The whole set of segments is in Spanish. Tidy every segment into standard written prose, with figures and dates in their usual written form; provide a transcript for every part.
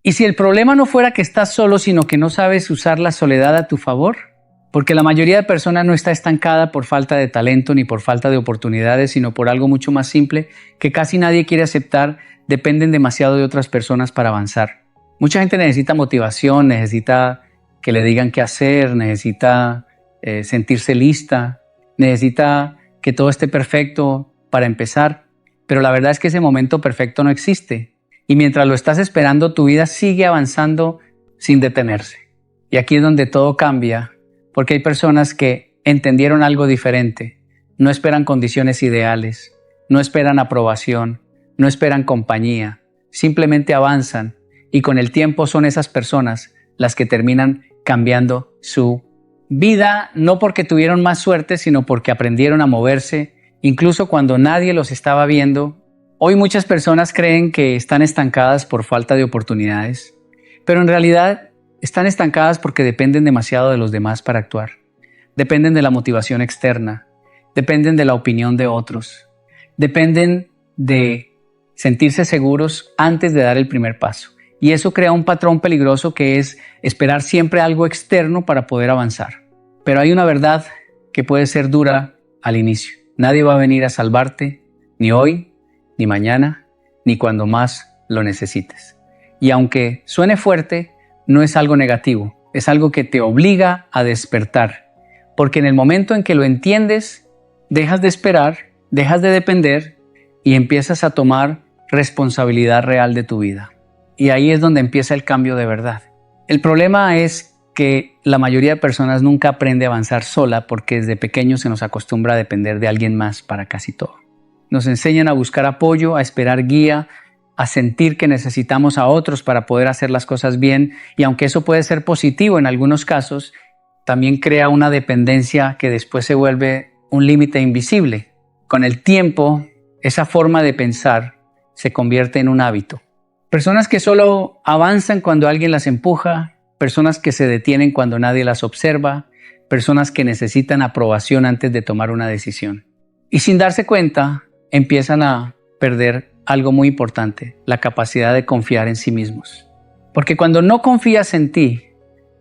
¿Y si el problema no fuera que estás solo, sino que no sabes usar la soledad a tu favor? Porque la mayoría de personas no está estancada por falta de talento ni por falta de oportunidades, sino por algo mucho más simple que casi nadie quiere aceptar: dependen demasiado de otras personas para avanzar. Mucha gente necesita motivación, necesita que le digan qué hacer, necesita sentirse lista, necesita que todo esté perfecto para empezar, pero la verdad es que ese momento perfecto no existe. Y mientras lo estás esperando, tu vida sigue avanzando sin detenerse. Y aquí es donde todo cambia, porque hay personas que entendieron algo diferente. No esperan condiciones ideales, no esperan aprobación, no esperan compañía, simplemente avanzan, y con el tiempo son esas personas las que terminan cambiando su vida, no porque tuvieron más suerte, sino porque aprendieron a moverse, incluso cuando nadie los estaba viendo. Hoy muchas personas creen que están estancadas por falta de oportunidades, pero en realidad están estancadas porque dependen demasiado de los demás para actuar. Dependen de la motivación externa, dependen de la opinión de otros, dependen de sentirse seguros antes de dar el primer paso. Y eso crea un patrón peligroso que es esperar siempre algo externo para poder avanzar. Pero hay una verdad que puede ser dura al inicio. Nadie va a venir a salvarte, ni hoy, ni mañana, ni cuando más lo necesites. Y aunque suene fuerte, no es algo negativo, es algo que te obliga a despertar. Porque en el momento en que lo entiendes, dejas de esperar, dejas de depender y empiezas a tomar responsabilidad real de tu vida. Y ahí es donde empieza el cambio de verdad. El problema es que la mayoría de personas nunca aprende a avanzar sola porque desde pequeño se nos acostumbra a depender de alguien más para casi todo. Nos enseñan a buscar apoyo, a esperar guía, a sentir que necesitamos a otros para poder hacer las cosas bien, y aunque eso puede ser positivo en algunos casos, también crea una dependencia que después se vuelve un límite invisible. Con el tiempo, esa forma de pensar se convierte en un hábito. Personas que solo avanzan cuando alguien las empuja, personas que se detienen cuando nadie las observa, personas que necesitan aprobación antes de tomar una decisión. Y sin darse cuenta, empiezan a perder algo muy importante: la capacidad de confiar en sí mismos. Porque cuando no confías en ti,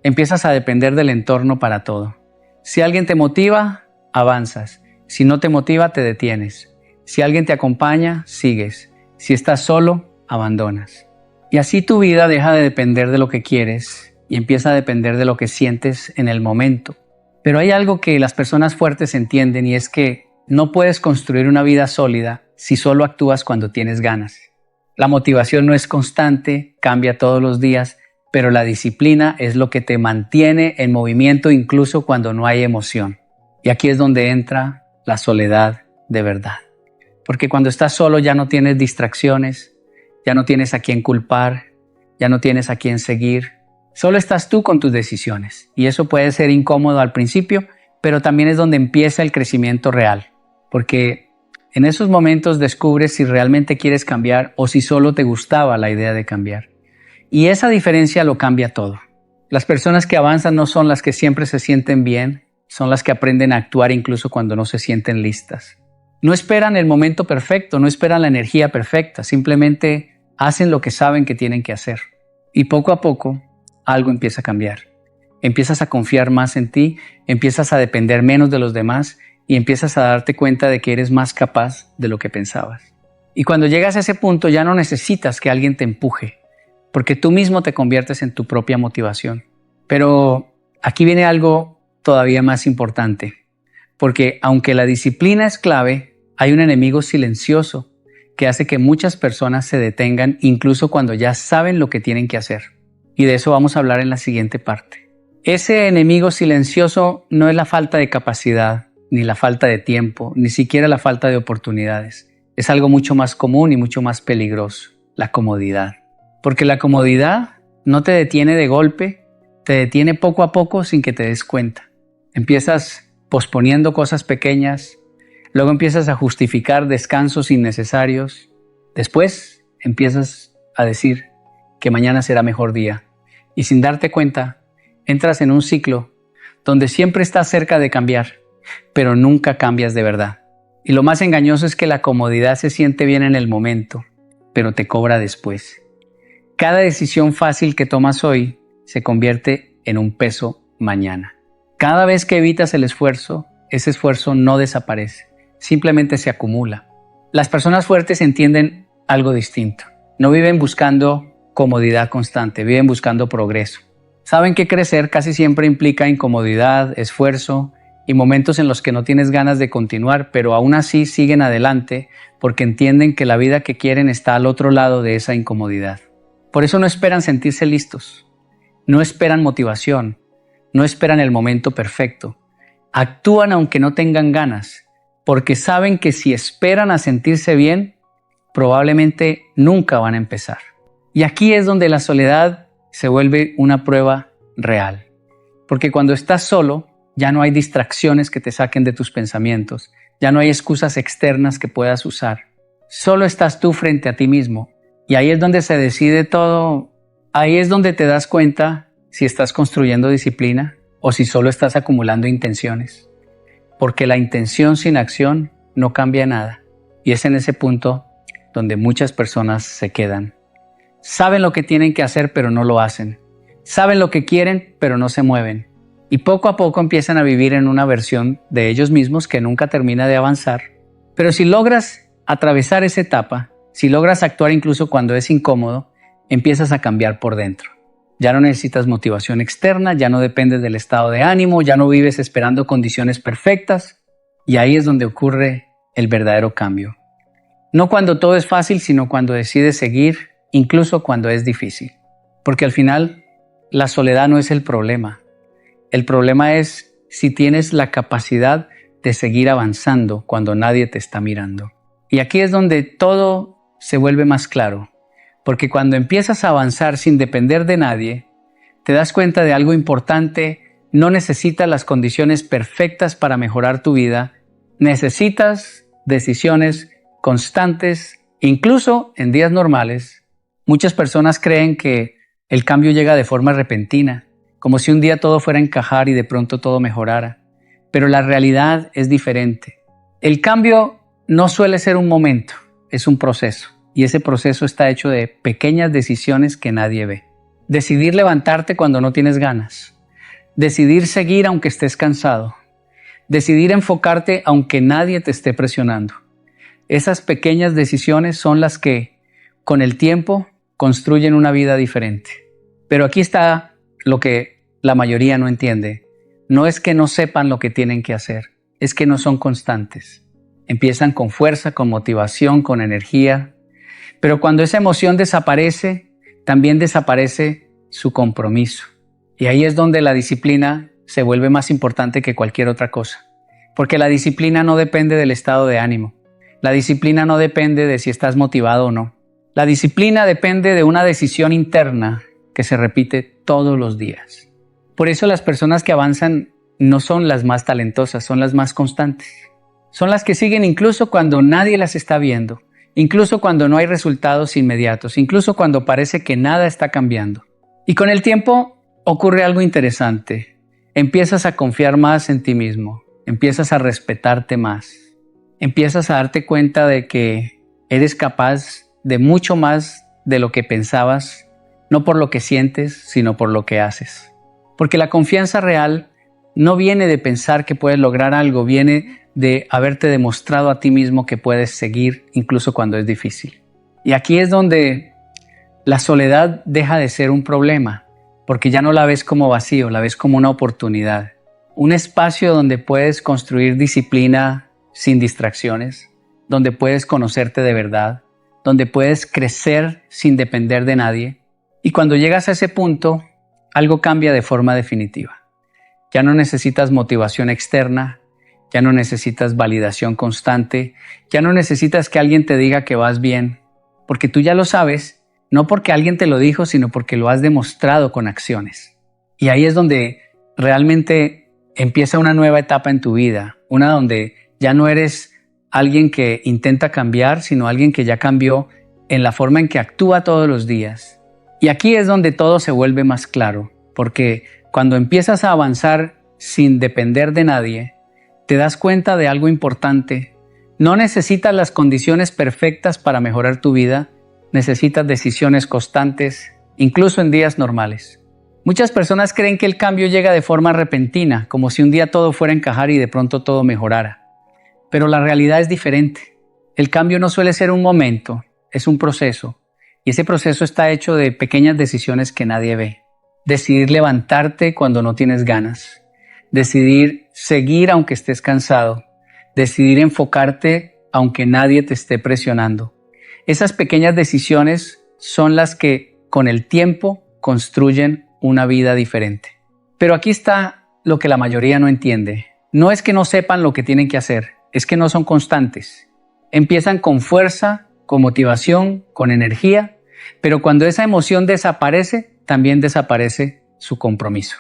empiezas a depender del entorno para todo. Si alguien te motiva, avanzas. Si no te motiva, te detienes. Si alguien te acompaña, sigues. Si estás solo, abandonas. Y así tu vida deja de depender de lo que quieres y empieza a depender de lo que sientes en el momento. Pero hay algo que las personas fuertes entienden, y es que no puedes construir una vida sólida si solo actúas cuando tienes ganas. La motivación no es constante, cambia todos los días, pero la disciplina es lo que te mantiene en movimiento incluso cuando no hay emoción. Y aquí es donde entra la soledad de verdad. Porque cuando estás solo ya no tienes distracciones, ya no tienes a quién culpar, ya no tienes a quién seguir. Solo estás tú con tus decisiones. Y eso puede ser incómodo al principio, pero también es donde empieza el crecimiento real. Porque en esos momentos descubres si realmente quieres cambiar o si solo te gustaba la idea de cambiar. Y esa diferencia lo cambia todo. Las personas que avanzan no son las que siempre se sienten bien, son las que aprenden a actuar incluso cuando no se sienten listas. No esperan el momento perfecto, no esperan la energía perfecta, simplemente hacen lo que saben que tienen que hacer. Y poco a poco algo empieza a cambiar. Empiezas a confiar más en ti, empiezas a depender menos de los demás y empiezas a darte cuenta de que eres más capaz de lo que pensabas. Y cuando llegas a ese punto ya no necesitas que alguien te empuje, porque tú mismo te conviertes en tu propia motivación. Pero aquí viene algo todavía más importante, porque aunque la disciplina es clave, hay un enemigo silencioso que hace que muchas personas se detengan incluso cuando ya saben lo que tienen que hacer. Y de eso vamos a hablar en la siguiente parte. Ese enemigo silencioso no es la falta de capacidad, ni la falta de tiempo, ni siquiera la falta de oportunidades. Es algo mucho más común y mucho más peligroso: la comodidad. Porque la comodidad no te detiene de golpe, te detiene poco a poco sin que te des cuenta. Empiezas posponiendo cosas pequeñas, luego empiezas a justificar descansos innecesarios, después empiezas a decir que mañana será mejor día, y sin darte cuenta entras en un ciclo donde siempre estás cerca de cambiar, pero nunca cambias de verdad. Y lo más engañoso es que la comodidad se siente bien en el momento, pero te cobra después. Cada decisión fácil que tomas hoy se convierte en un peso mañana. Cada vez que evitas el esfuerzo, ese esfuerzo no desaparece, simplemente se acumula. Las personas fuertes entienden algo distinto. No viven buscando comodidad constante, viven buscando progreso. Saben que crecer casi siempre implica incomodidad, esfuerzo y momentos en los que no tienes ganas de continuar, pero aún así siguen adelante porque entienden que la vida que quieren está al otro lado de esa incomodidad. Por eso no esperan sentirse listos, no esperan motivación, no esperan el momento perfecto. Actúan aunque no tengan ganas, porque saben que si esperan a sentirse bien, probablemente nunca van a empezar. Y aquí es donde la soledad se vuelve una prueba real. Porque cuando estás solo, ya no hay distracciones que te saquen de tus pensamientos, ya no hay excusas externas que puedas usar. Solo estás tú frente a ti mismo. Y ahí es donde se decide todo. Ahí es donde te das cuenta si estás construyendo disciplina o si solo estás acumulando intenciones. Porque la intención sin acción no cambia nada. Y es en ese punto donde muchas personas se quedan. Saben lo que tienen que hacer, pero no lo hacen. Saben lo que quieren, pero no se mueven. Y poco a poco empiezan a vivir en una versión de ellos mismos que nunca termina de avanzar. Pero si logras atravesar esa etapa, si logras actuar incluso cuando es incómodo, empiezas a cambiar por dentro. Ya no necesitas motivación externa, ya no dependes del estado de ánimo, ya no vives esperando condiciones perfectas. Y ahí es donde ocurre el verdadero cambio. No cuando todo es fácil, sino cuando decides seguir, incluso cuando es difícil. Porque al final, la soledad no es el problema. El problema es si tienes la capacidad de seguir avanzando cuando nadie te está mirando. Y aquí es donde todo se vuelve más claro. Porque cuando empiezas a avanzar sin depender de nadie, te das cuenta de algo importante. No necesitas las condiciones perfectas para mejorar tu vida. Necesitas decisiones constantes, incluso en días normales. Muchas personas creen que el cambio llega de forma repentina, como si un día todo fuera a encajar y de pronto todo mejorara. Pero la realidad es diferente. El cambio no suele ser un momento, es un proceso. Y ese proceso está hecho de pequeñas decisiones que nadie ve. Decidir levantarte cuando no tienes ganas. Decidir seguir aunque estés cansado. Decidir enfocarte aunque nadie te esté presionando. Esas pequeñas decisiones son las que, con el tiempo, construyen una vida diferente. Pero aquí está lo que la mayoría no entiende. No es que no sepan lo que tienen que hacer, es que no son constantes. Empiezan con fuerza, con motivación, con energía. Pero cuando esa emoción desaparece, también desaparece su compromiso. Y ahí es donde la disciplina se vuelve más importante que cualquier otra cosa. Porque la disciplina no depende del estado de ánimo. La disciplina no depende de si estás motivado o no. La disciplina depende de una decisión interna que se repite todos los días. Por eso las personas que avanzan no son las más talentosas, son las más constantes. Son las que siguen incluso cuando nadie las está viendo, incluso cuando no hay resultados inmediatos, incluso cuando parece que nada está cambiando. Y con el tiempo ocurre algo interesante. Empiezas a confiar más en ti mismo, empiezas a respetarte más, empiezas a darte cuenta de que eres capaz de mucho más de lo que pensabas, no por lo que sientes, sino por lo que haces. Porque la confianza real no viene de pensar que puedes lograr algo, viene de haberte demostrado a ti mismo que puedes seguir incluso cuando es difícil. Y aquí es donde la soledad deja de ser un problema, porque ya no la ves como vacío, la ves como una oportunidad. Un espacio donde puedes construir disciplina sin distracciones, donde puedes conocerte de verdad, donde puedes crecer sin depender de nadie. Y cuando llegas a ese punto, algo cambia de forma definitiva. Ya no necesitas motivación externa, ya no necesitas validación constante, ya no necesitas que alguien te diga que vas bien, porque tú ya lo sabes, no porque alguien te lo dijo, sino porque lo has demostrado con acciones. Y ahí es donde realmente empieza una nueva etapa en tu vida, una donde ya no eres alguien que intenta cambiar, sino alguien que ya cambió en la forma en que actúa todos los días. Y aquí es donde todo se vuelve más claro, porque cuando empiezas a avanzar sin depender de nadie, te das cuenta de algo importante. No necesitas las condiciones perfectas para mejorar tu vida, necesitas decisiones constantes, incluso en días normales. Muchas personas creen que el cambio llega de forma repentina, como si un día todo fuera a encajar y de pronto todo mejorara. Pero la realidad es diferente. El cambio no suele ser un momento, es un proceso. Y ese proceso está hecho de pequeñas decisiones que nadie ve. Decidir levantarte cuando no tienes ganas. Decidir seguir aunque estés cansado. Decidir enfocarte aunque nadie te esté presionando. Esas pequeñas decisiones son las que con el tiempo construyen una vida diferente. Pero aquí está lo que la mayoría no entiende. No es que no sepan lo que tienen que hacer, es que no son constantes. Empiezan con fuerza, con motivación, con energía, pero cuando esa emoción desaparece, también desaparece su compromiso.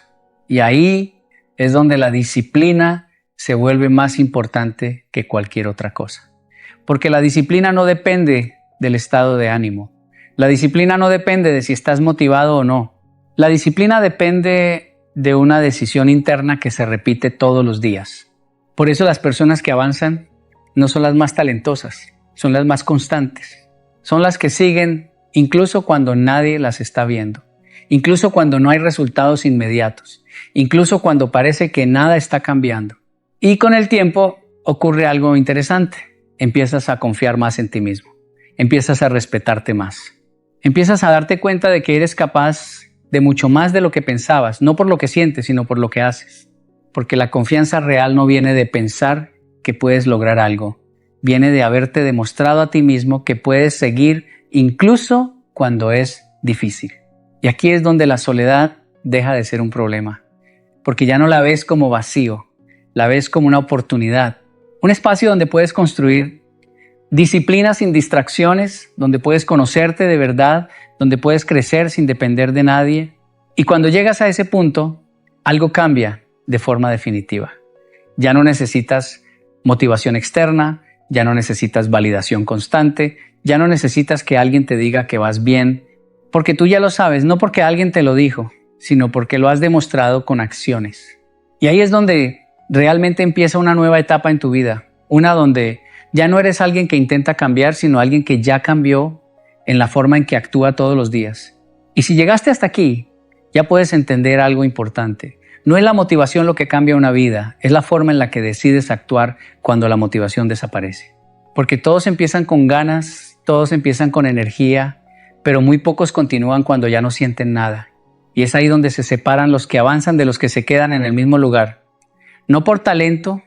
Y ahí es donde la disciplina se vuelve más importante que cualquier otra cosa. Porque la disciplina no depende del estado de ánimo. La disciplina no depende de si estás motivado o no. La disciplina depende de una decisión interna que se repite todos los días. Por eso las personas que avanzan no son las más talentosas, son las más constantes. Son las que siguen incluso cuando nadie las está viendo, incluso cuando no hay resultados inmediatos, incluso cuando parece que nada está cambiando. Y con el tiempo ocurre algo interesante. Empiezas a confiar más en ti mismo, empiezas a respetarte más, empiezas a darte cuenta de que eres capaz de mucho más de lo que pensabas, no por lo que sientes, sino por lo que haces. Porque la confianza real no viene de pensar que puedes lograr algo, viene de haberte demostrado a ti mismo que puedes seguir incluso cuando es difícil. Y aquí es donde la soledad deja de ser un problema, porque ya no la ves como vacío, la ves como una oportunidad, un espacio donde puedes construir disciplina sin distracciones, donde puedes conocerte de verdad, donde puedes crecer sin depender de nadie. Y cuando llegas a ese punto, algo cambia de forma definitiva. Ya no necesitas motivación externa, ya no necesitas validación constante, ya no necesitas que alguien te diga que vas bien, porque tú ya lo sabes, no porque alguien te lo dijo, sino porque lo has demostrado con acciones. Y ahí es donde realmente empieza una nueva etapa en tu vida, una donde ya no eres alguien que intenta cambiar, sino alguien que ya cambió en la forma en que actúa todos los días. Y si llegaste hasta aquí, ya puedes entender algo importante. No es la motivación lo que cambia una vida, es la forma en la que decides actuar cuando la motivación desaparece. Porque todos empiezan con ganas, todos empiezan con energía, pero muy pocos continúan cuando ya no sienten nada. Y es ahí donde se separan los que avanzan de los que se quedan en el mismo lugar. No por talento,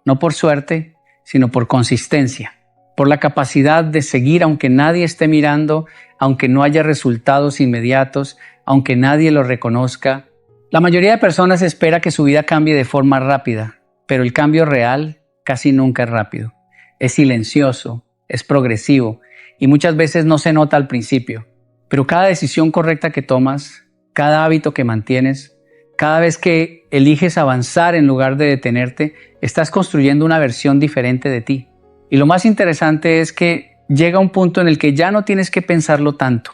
no por suerte, sino por consistencia, por la capacidad de seguir aunque nadie esté mirando, aunque no haya resultados inmediatos, aunque nadie lo reconozca. La mayoría de personas espera que su vida cambie de forma rápida, pero el cambio real casi nunca es rápido. Es silencioso, es progresivo y muchas veces no se nota al principio. Pero cada decisión correcta que tomas, cada hábito que mantienes, cada vez que eliges avanzar en lugar de detenerte, estás construyendo una versión diferente de ti. Y lo más interesante es que llega un punto en el que ya no tienes que pensarlo tanto.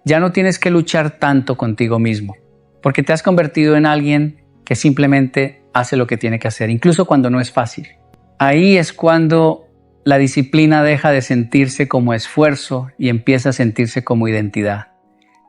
Ya no tienes que luchar tanto contigo mismo. Porque te has convertido en alguien que simplemente hace lo que tiene que hacer, incluso cuando no es fácil. Ahí es cuando la disciplina deja de sentirse como esfuerzo y empieza a sentirse como identidad.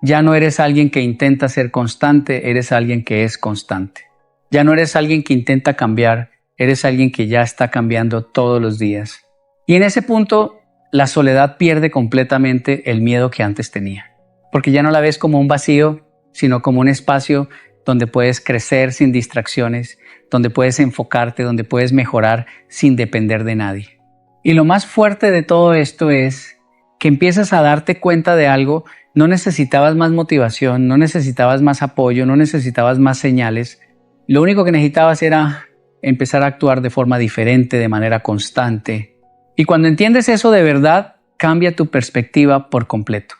Ya no eres alguien que intenta ser constante, eres alguien que es constante. Ya no eres alguien que intenta cambiar, eres alguien que ya está cambiando todos los días. Y en ese punto, la soledad pierde completamente el miedo que antes tenía. Porque ya no la ves como un vacío, sino como un espacio donde puedes crecer sin distracciones, donde puedes enfocarte, donde puedes mejorar sin depender de nadie. Y lo más fuerte de todo esto es que empiezas a darte cuenta de algo. No necesitabas más motivación, no necesitabas más apoyo, no necesitabas más señales. Lo único que necesitabas era empezar a actuar de forma diferente, de manera constante. Y cuando entiendes eso de verdad, cambia tu perspectiva por completo.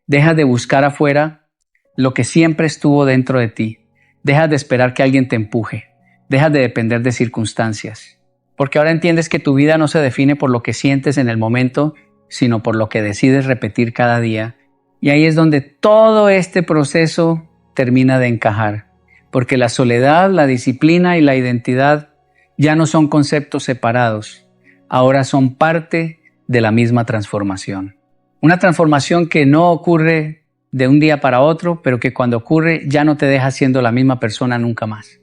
Dejas de buscar afuera lo que siempre estuvo dentro de ti. Dejas de esperar que alguien te empuje. Dejas de depender de circunstancias. Porque ahora entiendes que tu vida no se define por lo que sientes en el momento, sino por lo que decides repetir cada día. Y ahí es donde todo este proceso termina de encajar, porque la soledad, la disciplina y la identidad ya no son conceptos separados, ahora son parte de la misma transformación. Una transformación que no ocurre de un día para otro, pero que cuando ocurre ya no te deja siendo la misma persona nunca más.